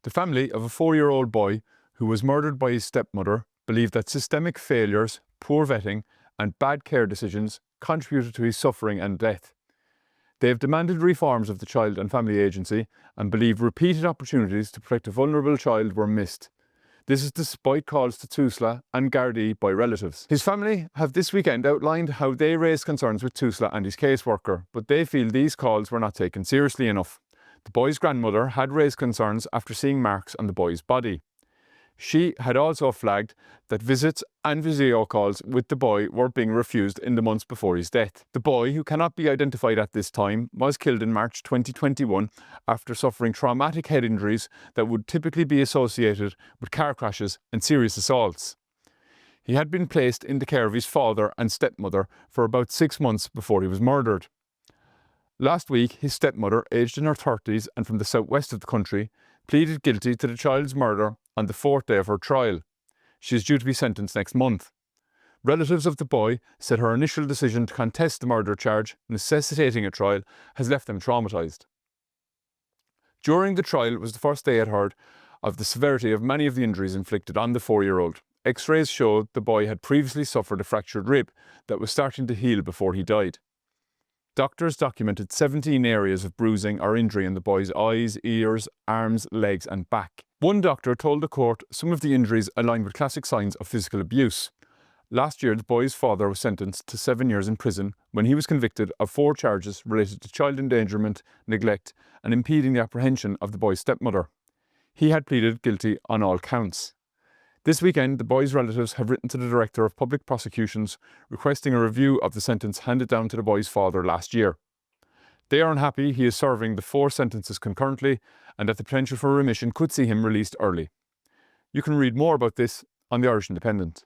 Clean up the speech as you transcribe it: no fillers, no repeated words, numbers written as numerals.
The family of a 4-year-old boy who was murdered by his stepmother believed that systemic failures, poor vetting, and bad care decisions contributed to his suffering and death. They have demanded reforms of the Child and Family Agency and believe repeated opportunities to protect a vulnerable child were missed. This is despite calls to Tusla and gardaí by relatives. His family have this weekend outlined how they raised concerns with Tusla and his caseworker, but they feel these calls were not taken seriously enough. The boy's grandmother had raised concerns after seeing marks on the boy's body. She had also flagged that visits and video calls with the boy were being refused in the months before his death. The boy, who cannot be identified at this time, was killed in March 2021 after suffering traumatic head injuries that would typically be associated with car crashes and serious assaults. He had been placed in the care of his father and stepmother for about 6 months before he was murdered. Last week, his stepmother, aged in her 30s and from the southwest of the country, pleaded guilty to the child's murder on the 4th day of her trial. She is due to be sentenced next month. Relatives of the boy said her initial decision to contest the murder charge, necessitating a trial, has left them traumatised. During the trial was the first they had heard of the severity of many of the injuries inflicted on the 4-year-old. X-rays showed the boy had previously suffered a fractured rib that was starting to heal before he died. Doctors documented 17 areas of bruising or injury in the boy's eyes, ears, arms, legs and back. One doctor told the court some of the injuries aligned with classic signs of physical abuse. Last year, the boy's father was sentenced to 7 years in prison when he was convicted of 4 charges related to child endangerment, neglect and impeding the apprehension of the boy's stepmother. He had pleaded guilty on all counts. This weekend, the boy's relatives have written to the Director of Public Prosecutions requesting a review of the sentence handed down to the boy's father last year. They are unhappy he is serving the 4 sentences concurrently and that the potential for remission could see him released early. You can read more about this on the Irish Independent.